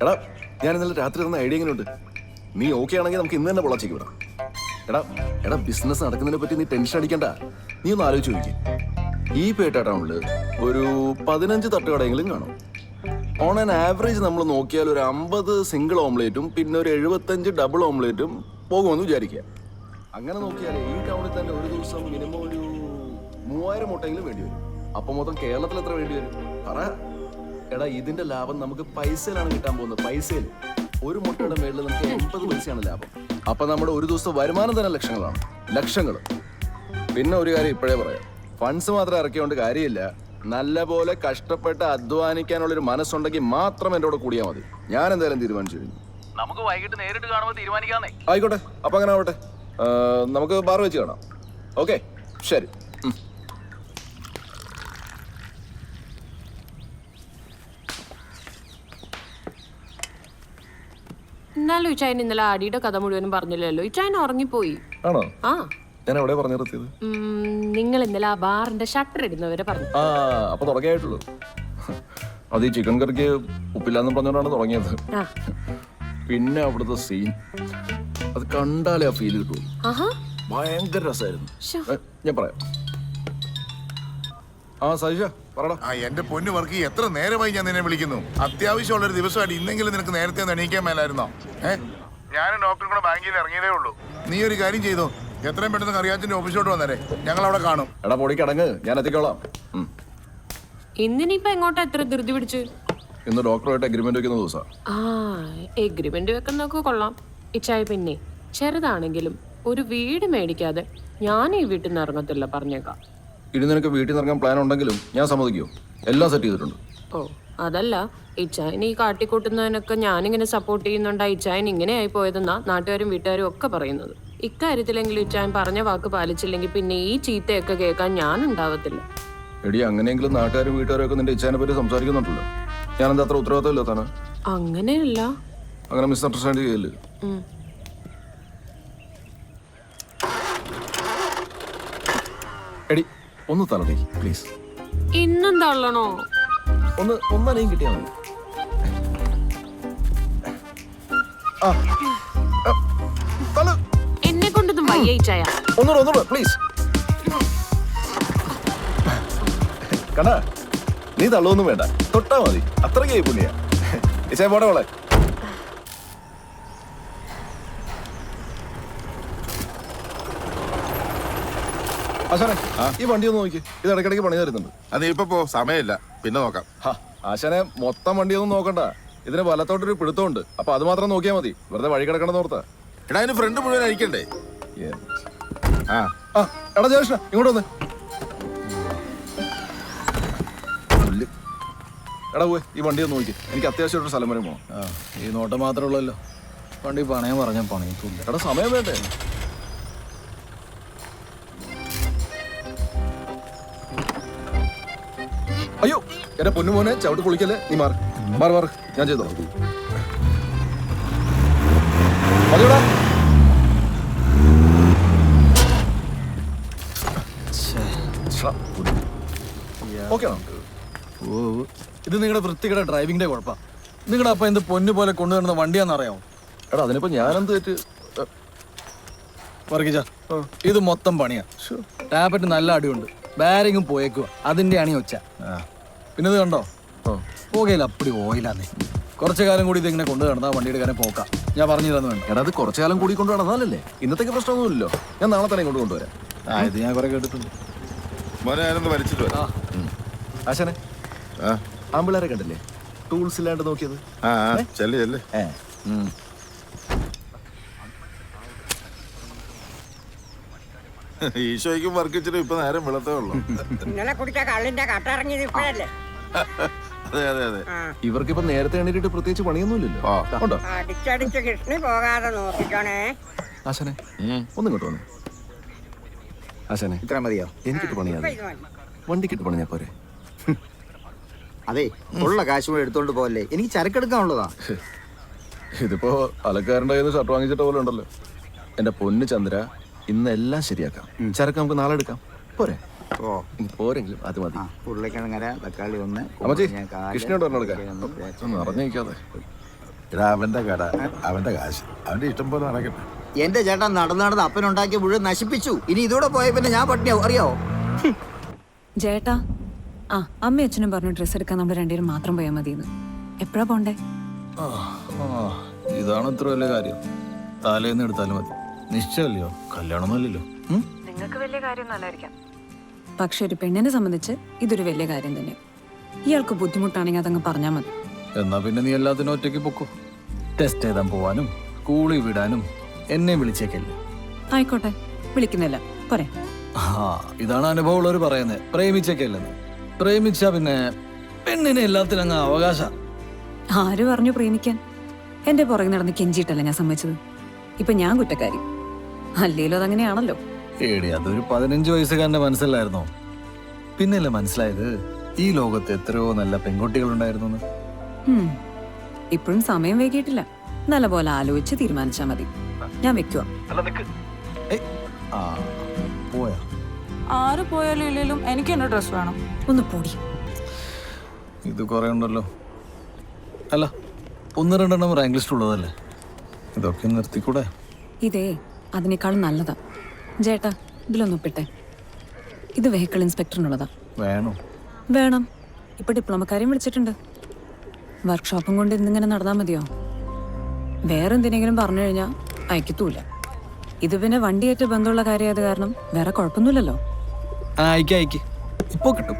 എടാ ഞാൻ ഇന്നലെ രാത്രി തന്ന ഐഡിയ എങ്ങനെയുണ്ട്? നീ ഓക്കെ ആണെങ്കിൽ നമുക്ക് ഇന്ന് തന്നെ പൊളച്ചേക്ക് വിടാം. എടാ ബിസിനസ് നടക്കുന്നതിനെ പറ്റി നീ ടെൻഷൻ അടിക്കണ്ട. നീ ഒന്ന് ആലോചിച്ച് നോക്കി. ഈ പേട്ട ടൗണിൽ ഒരു 15 തട്ടുകടയെങ്കിലും കാണും. ഓൺ ആൻ ആവറേജ് നമ്മൾ നോക്കിയാൽ ഒരു 50 സിംഗിൾ ഓംലേറ്റും പിന്നെ ഒരു 75 ഡബിൾ ഓംലേറ്റും പോകുമെന്ന് വിചാരിക്കുക. അങ്ങനെ നോക്കിയാൽ ഈ ടൗണിൽ തന്നെ ഒരു ദിവസം മിനിമം ഒരു 3000 മുട്ടയെങ്കിലും വേണ്ടി വരും. അപ്പൊ മൊത്തം കേരളത്തിൽ എത്ര വേണ്ടി വരും പറ? എടാ ഇതിന്റെ ലാഭം നമുക്ക് പൈസയിലാണ് കിട്ടാൻ പോകുന്നത്. പൈസയിൽ ഒരു മുട്ടയുടെ മേളിൽ നമുക്ക് 80 പൈസയാണ് ലാഭം. അപ്പൊ നമ്മുടെ ഒരു ദിവസത്തെ വരുമാനം തന്നെ ലക്ഷങ്ങളാണ്, ലക്ഷങ്ങൾ. പിന്നെ ഒരു കാര്യം ഇപ്പോഴേ പറയാം, ഫണ്ട്സ് മാത്രം ഇറക്കിയോണ്ട് കാര്യമില്ല. നല്ല പോലെ കഷ്ടപ്പെട്ട് അധ്വാനിക്കാനുള്ളൊരു മനസ്സുണ്ടെങ്കിൽ മാത്രം എൻ്റെ കൂടെ കൂടിയാൽ മതി. ഞാൻ എന്തായാലും തീരുമാനിച്ചു കഴിഞ്ഞു. നമുക്ക് വൈകിട്ട് നേരിട്ട് കാണുമ്പോൾ തീരുമാനിക്കാന്നേ. ആയിക്കോട്ടെ, അപ്പൊ അങ്ങനെ ആവട്ടെ. നമുക്ക് ബാർ വെച്ച് കാണാം. ഓക്കെ, ശരി. എന്നാലും ഇച്ചായൻ ഇന്നലെ ആടിയുടെ കഥ മുഴുവനും പറഞ്ഞില്ലല്ലോ. ഇച്ചായൻ ഉറങ്ങിപ്പോയി. ആണോ? ആ, ഞാൻ എവിടെ പറഞ്ഞു നിർത്തിയത്? നിങ്ങൾ ഇന്നലെ ആ ബാറിന്റെ ഷട്ടർ ഇടുന്നവരെ പറഞ്ഞു. ആ, അപ്പൊ തുടങ്ങിയായിട്ടുള്ളൂ. അത് ഈ ചിക്കൻ കറിക്ക് ഉപ്പില്ലാന്ന് പറഞ്ഞുകൊണ്ടാണ് തുടങ്ങിയത്. പിന്നെ അവിടുത്തെ സീൻ അത് കണ്ടാലേ ആ ഫീൽ കിട്ടുള്ളൂ. ഭയങ്കര രസമായിരുന്നു. ഞാൻ പറയാം. ആ സജീഷ പറടാ. എന്റെ പൊന്നു വർക്ക് എത്ര നേരമായി ഞാൻ നിന്നെ വിളിക്കുന്നു. അത്യാവശ്യമുള്ളൊരു ദിവസമായിട്ട് ഇന്നെങ്കിലും നിനക്ക് നേരത്തെ ഒന്ന് എണീക്കാൻ മേലായിരുന്നോ? ഞാനും ഡോക്ടറും കൂടെ ബാങ്കിൽ ഇറങ്ങിയതേ ഉള്ളൂ. നീ ഒരു കാര്യം ചെയ്തോ, എത്രയും പെട്ടെന്ന് കറിയാച്ചന്റെ ഓഫീസിലോട്ട് വന്നേരെ, ഞങ്ങൾ അവിടെ കാണും. എടാ പൊടി കടങ്ങ്, ഞാൻ എത്തിക്കോളാം. ഇന്നിനിപ്പോ എങ്ങോട്ടാ എത്ര ധൃതി പിടിച്ച്? ഇന്ന് ഡോക്ടറുമായിട്ട് അഗ്രിമെന്റ് വെക്കുന്ന ദിവസം. ആ, എഗ്രിമെന്റ് വെക്കുന്നൊക്കെ കൊള്ളാം ഇച്ചായ. പിന്നെ ചെറുതാണെങ്കിലും ഒരു വീട് മേടിക്കാതെ ഞാൻ ഈ വീട്ടിൽ നിന്ന് ഇറങ്ങത്തില്ല, പറഞ്ഞേക്കാം. ഇനി നിനക്ക് വീട്ടിൽ നിന്ന് ഇറങ്ങാൻ പ്ലാൻ ഉണ്ടെങ്കിലും ഞാൻ സമ്മതിക്കുമോ? എല്ലാം സെറ്റ് ചെയ്തിട്ടുണ്ട്. ഓ അതല്ല, ഇച്ചായൻ ഈ കാട്ടിക്കൂട്ടുന്നതിനൊക്കെ ഞാനിങ്ങനെ സപ്പോർട്ട് ചെയ്യുന്നുണ്ടാ ഇച്ചായൻ ഇങ്ങനെ ആയി പോയതെന്നാ നാട്ടുകാരും വീട്ടുകാരും ഒക്കെ പറയുന്നത്. ഇക്കാര്യത്തിലെങ്കിലും ഇച്ചായൻ പറഞ്ഞ വാക്ക് പാലിച്ചില്ലെങ്കിൽ പിന്നെ ഈ ചീത്തയൊക്കെ കേൾക്കാൻ ഞാൻ ഉണ്ടാവത്തില്ല. എടി, അങ്ങനെയെങ്കിലും നാട്ടുകാരും വീട്ടുകാരും ഒക്കെ നിന്റെ ഇച്ഛാനെ പറ്റി സംസാരിക്കുന്നുണ്ടല്ലോ. ഞാനെന്താ അത്ര ഉത്തരവാദിത്തം ഇല്ലാത്താണ്? അങ്ങനെയല്ല, അങ്ങനെ മിസ്അണ്ടർസ്റ്റാൻഡ് ചെയ്യല്ലേ. എടി ഒന്ന് തലടി പ്ലീസ്. ഇന്നും തള്ളണോ? ഒന്നനെയും കിട്ടിയാൽ മതി. എന്നെ കൊണ്ടൊന്നും വയ്യ ഇച്ചായ. ഒന്നുകൂടെ പ്ലീസ്. കണ്ടാ, നീ തള്ളൊന്നും വേണ്ട, തൊട്ടാ മതി. അത്രയ്ക്കായി പുണ്യ. ഇച്ചായ പോടെ മോളെ. ആശാനെ, ഈ വണ്ടി ഒന്ന് നോക്കി. ഇത് ഇടയ്ക്കിടയ്ക്ക് പണി തരുന്നുണ്ട്. അത് ഇപ്പൊ പോ, സമയമില്ല, പിന്നെ നോക്കാം. ആശാനെ, മൊത്തം വണ്ടിയൊന്നും നോക്കണ്ട. ഇതിന് വലത്തോട്ടൊരു പിടുത്തമുണ്ട്. അപ്പൊ അത് മാത്രം നോക്കിയാൽ മതി. വെറുതെ വഴി കിടക്കണമെന്ന് ഓർത്താ. എടാ, അതിന് ഫ്രണ്ട് മുഴുവൻ അയക്കണ്ടേ? എടാ ജയകൃഷ്ണ, ഇങ്ങോട്ട് വന്നേ. എടാ പോയി ഈ വണ്ടി ഒന്ന് നോക്കി. എനിക്ക് അത്യാവശ്യം ഒരു സ്ഥലം വരെ പോകണം. ഈ നോട്ടം മാത്രമേ ഉള്ളല്ലോ. വണ്ടി പണയം പറഞ്ഞാൽ പണയത്തില്ല. എടാ സമയം വേണ്ടേ? അയ്യോ എന്റെ പൊന്നുമോനെ, ചവിട്ട് പൊളിക്കല്ലേ. നീ മാറി മാറി മാറി, ഞാൻ ചെയ്തോ. മതിയോടാ. ഓക്കെ ആണോ? ഇത് നിങ്ങളുടെ വൃത്തികയുടെ ഡ്രൈവിംഗിന്റെ കുഴപ്പമാണ്. നിങ്ങളുടെ അപ്പം എന്ത് പൊന്നു പോലെ കൊണ്ടുവരുന്ന വണ്ടിയാണെന്നറിയാമോ? എടാ അതിനിപ്പോ ഞാനെന്ത് തെറ്റ്? വർഗീജ, ഇത് മൊത്തം പണിയാ. ടാപ്പറ്റ് നല്ല അടിയുണ്ട്, ബാരിങ്ങും പോയേക്കുക. അതിന്റെ അണി വെച്ച. പിന്നെ ഇത് കണ്ടോ, പോകയില്ല, അപ്പടി ഓയിലാന്നേ. കുറച്ചു കാലം കൂടി ഇതിങ്ങനെ കൊണ്ടു നടന്നാ വണ്ടിയുടെ കാര്യം പോക്കാം. ഞാൻ പറഞ്ഞു തന്നു വേണ്ട. എടാ അത് കുറച്ചു കാലം കൂടി കൊണ്ടു നടന്നാലല്ലേ. ഇന്നത്തേക്ക് പ്രശ്നമൊന്നുമില്ലല്ലോ. ഞാൻ നാളെ തന്നെ കൊണ്ടുവരാം. ഇത് ഞാൻ കുറെ കേട്ടിട്ടുണ്ട്. മോനെ ഞാനൊന്ന് വലിച്ചിട്ട് വരാം. ആശാനെ, ആമ്പിളാരെ കണ്ടില്ലേ ടൂൾസ് ഇല്ലാണ്ട് നോക്കിയത്? ചെല്ലേ ചെല്ലേ. ഈശോയ്ക്കും വർക്കിച്ചിട്ട് ഇപ്പൊ നേരം വെളുത്തേ ഉള്ളൂ. ഇന്നലെ കുടിച്ച കള്ളിന്റെ കട്ടിറങ്ങിയത് ഇപ്പോഴല്ലേ? അതെ അതെ അതെ. ഇവർക്കിപ്പോ നേരത്തെ എണീറ്റിട്ട് പ്രത്യേകിച്ച് പണിയൊന്നുമില്ലല്ലോ. ഉണ്ടോ? അടിച്ചടിച്ച് കൃഷ്ണി പോകാതെ നോക്കിക്കോണേ. ആശാനെ ഒന്നും ഇങ്ങോട്ട് വന്നേ. ആശാനെ ഇത്ര മതിയോ? എനിക്കിട്ട് പണിയാതെ വണ്ടിക്കിട്ട് പണിഞ്ഞാ പോരെ? അതെ, ഉള്ള കാശ് കൂടെ എടുത്തോണ്ട് പോകല്ലേ. എനിക്ക് ചരക്കെടുക്കാനുള്ളതാ. ഇതിപ്പോ അലക്കാരൻ്റെ കയ്യിൽ നിന്ന് ഷർട്ട് വാങ്ങിച്ചിട്ട പോലെ ഉണ്ടല്ലോ. എന്റെ പൊന്ന് ചന്ദ്ര, ഇന്നെല്ലാം ശരിയാക്കാം. ചരക്ക് നമുക്ക് നാളെ എടുക്കാം, പോരെ? പോരെങ്കിലും അത് മതി. ഉരുളക്കിഴങ്ങര, തക്കാളി ഒന്ന്. അമ്മച്ചി, കൃഷ്ണയോട് പറഞ്ഞെടുക്കാൻ അറിഞ്ഞിരിക്കാതെ. എടാ അവന്റെ കട അവന്റെ കാശ് അവന്റെ ഇഷ്ടം പോലെ നടക്കട്ടെ. എന്റെ ചേട്ടൻ നടന്ന് അപ്പനുണ്ടാക്കിയ മുഴുവൻ നശിപ്പിച്ചു. ഇനി ഇതൂടെ പോയ പിന്നെ ഞാൻ പട്ടിണിയാവും, അറിയാവോ? ചേട്ടാ, ആ അമ്മയും അച്ഛനും പറഞ്ഞു ഡ്രസ്സ് എടുക്കാൻ നമ്മൾ രണ്ടുപേരും മാത്രം പോയാൽ മതിയെന്ന്. എപ്പോഴാ പോണ്ടേ? ഇതാണ് ഇത്ര വലിയ കാര്യം. തലേന്ന് എടുത്താലും മതി. നിശ്ചയമല്ലയോ, കല്യാണമൊന്നുമല്ലല്ലോ. നിങ്ങൾക്ക് വലിയ കാര്യമൊന്നുമല്ലായിരിക്കാം, പക്ഷെ ഒരു പെണ്ണിനെ സംബന്ധിച്ച് ഇതൊരു വലിയ കാര്യം തന്നെ. ഇയാൾക്ക് ബുദ്ധിമുട്ടാണെങ്കിൽ അതങ്ങ് പറഞ്ഞാൽ മതി. എന്നാ പിന്നെ നീ എല്ലാത്തിനും ഒറ്റയ്ക്ക് പൊക്കോ. ടെസ്റ്റ് എഴുതാൻ പോവാനും സ്കൂളിൽ വിടാനും എന്നെ വിളിച്ചേക്കല്ലേ. ആയിക്കോട്ടെ, വിളിക്കുന്നില്ല പോരെ. ഇതാണ് അനുഭവമുള്ളവർ പറയുന്നത്, പ്രേമിച്ചേക്കല്ലെന്ന്. പ്രേമിച്ചാ പിന്നെ പെണ്ണിനെ എല്ലാത്തിനും അങ്ങ് അവകാശ. ആര് പറഞ്ഞു പ്രേമിക്കാൻ? എന്റെ പുറകെ നടന്ന് കെഞ്ചിയിട്ടല്ല ഞാൻ സമ്മതിച്ചത്. ഇപ്പൊ ഞാൻ കുറ്റക്കാരി. അല്ലേലും അതങ്ങനെയാണല്ലോ. ഏടി, അതൊരു 15 വയസ്സുകാരന്റെ മനസ്സിലായിരുന്നോ? പിന്നല്ലേ മനസ്സിലായത് ഈ ലോകത്ത് എത്രയോ നല്ല പെൺകുട്ടികളുണ്ടായിരുന്നു. ഇപ്പോഴും സമയം വൈകിട്ടില്ല. നല്ലപോലെ ആലോചിച്ച് തീരുമാനിച്ചാ മതി. ഞാൻ വെക്കുക. പോയാ ആര് പോയാലും ഇല്ലെങ്കിലും എനിക്ക് എന്റെ ഡ്രസ് വേണം. ഒന്ന് പൊടി. ഇത് കുറെ ഉണ്ടല്ലോ. അല്ല, 1-2 റാങ്ക് ലിസ്റ്റ് ഉള്ളതല്ലേ, ഇതൊക്കെ നിർത്തിക്കൂടെ? ഇതേ അതിനേക്കാൾ നല്ലതാ. ചേട്ടാ, ഇതിലൊന്നും ഒപ്പിട്ടെ. ഇത് വെഹിക്കിൾ ഇൻസ്പെക്ടറിനുള്ളതാ. വേണോ? വേണം. ഇപ്പൊ ഡിപ്ലോമക്കാരെയും വിളിച്ചിട്ടുണ്ട്. വർക്ക്ഷോപ്പും കൊണ്ട് ഇന്നിങ്ങനെ നടന്നാൽ മതിയോ? വേറെ എന്തിനെങ്കിലും പറഞ്ഞു കഴിഞ്ഞാൽ അയക്കത്തൂല. ഇത് പിന്നെ വണ്ടിയേറ്റ് ബന്ധമുള്ള കാര്യമായത് കാരണം വേറെ കുഴപ്പമൊന്നുമില്ലല്ലോ. അയക്ക് ഇപ്പൊ കിട്ടും.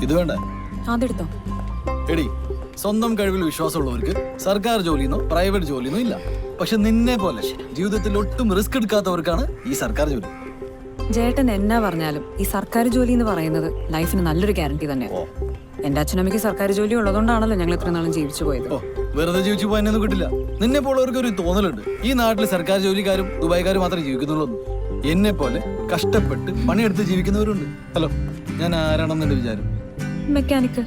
ഇത് വേണ്ട? അതെടുത്തോ. എടി, സ്വന്തം കഴിവിൽ വിശ്വാസമുള്ളവർക്ക് സർക്കാർ ജോലിന്നോ പ്രൈവറ്റ് ജോലിന്നോ ഇല്ല. പക്ഷെ നിന്നെ പോലെ ജീവിതത്തിൽ ഒട്ടും റിസ്ക് എടുക്കാത്തവർക്കാണ് ഈ സർക്കാർ ജോലി. ചേട്ടൻ എന്നാ പറഞ്ഞാലും ഈ സർക്കാർ ജോലി എന്ന് പറയുന്നത് ലൈഫിന് നല്ലൊരു ഗ്യാരണ്ടി തന്നെയാണ്. എന്റെ അച്ഛനമ്മയ്ക്ക് സർക്കാർ ജോലി ഉള്ളതുകൊണ്ടാണല്ലോ ഞങ്ങൾ ഇത്ര നാളും ജീവിച്ചു പോയത്. വെറുതെ ജീവിച്ചു പോകാനൊന്നും കിട്ടില്ല. നിന്നെ പോലുള്ളവർക്ക് ഒരു തോന്നലുണ്ട് ഈ നാട്ടിൽ സർക്കാർ ജോലിക്കാരും ദുബായിക്കാരും മാത്രമേ ജീവിക്കുന്നുള്ളൂ. എന്നെ പോലെ കഷ്ടപ്പെട്ട് പണിയെടുത്ത് ജീവിക്കുന്നവരുണ്ട്. ഹലോ, ഞാൻ ആരാണെന്നെ വിചാരം? മെക്കാനിക്ക്.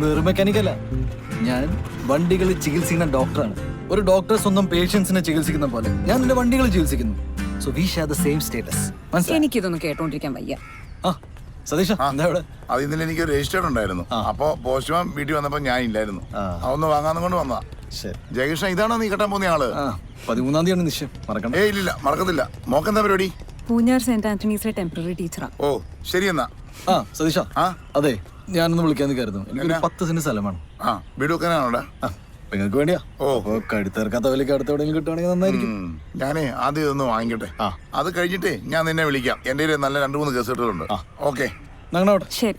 വെറും മെക്കാനിക്കല്ല, ഞാൻ വണ്ടികൾ ചികിത്സിക്കുന്ന ഡോക്ടറാണ്. ഒരു ഡോക്ടർ സ്വന്തം പേഷ്യൻസിനെ ചികിത്സിക്കുന്ന പോലെ ഞാൻ നിന്റെ വണ്ടികൾ ചികിത്സിക്കുന്നു. So we share the same status. എനിക്കിതൊന്നും കേട്ടോണ്ടിരിക്കാൻ വയ്യ. സതീഷ, എന്താ ഇവിടെ? അത് ഇന്നലെ എനിക്ക് രജിസ്റ്റേർഡ് ഉണ്ടായിരുന്നു. അപ്പൊ പോസ്റ്റ്മാൻ വീട്ടിൽ വന്നപ്പോ ഞാൻ ഇല്ലായിരുന്നു. അതൊന്ന് വാങ്ങാൻ കൊണ്ട് വന്നതാ. ജയകൃഷ്ണ, ഇതാണോ നീ കെട്ടാൻ പോകുന്ന ആള്? 13-ാം തീയതിയാണ് നിശ്ചയം. മറക്കണ്ട. ഇല്ല മറക്കത്തില്ല. മോക്കെന്താ പരിപാടി? പൂഞ്ഞാർ സെന്റ് ആന്റണീസിലെ ടെമ്പററി ടീച്ചറാ. ഓ ശരി എന്നാ. സതീഷ, അതെ, ഞാനൊന്ന് വിളിക്കാൻ നിൽക്കായിരുന്നു. എനിക്കൊരു 10 സെന്റ് സ്ഥലമാണ്. വീട് വെക്കാനാണോടാ? നിങ്ങൾക്ക് വേണ്ടിയാ? കഴുത്തിറക്കാത്ത വിലക്ക് അടുത്ത് എവിടെയെങ്കിലും കിട്ടുവാണെങ്കിൽ നന്നായിരിക്കും. ഞാനേ ആദ്യം ഇതൊന്ന് വാങ്ങിക്കട്ടെ. അത് കഴിഞ്ഞിട്ടേ ഞാൻ നിന്നെ വിളിക്കാം. എന്റെ നല്ല 2-3 കേസുകളുണ്ട്. ഓക്കെ, ശരി.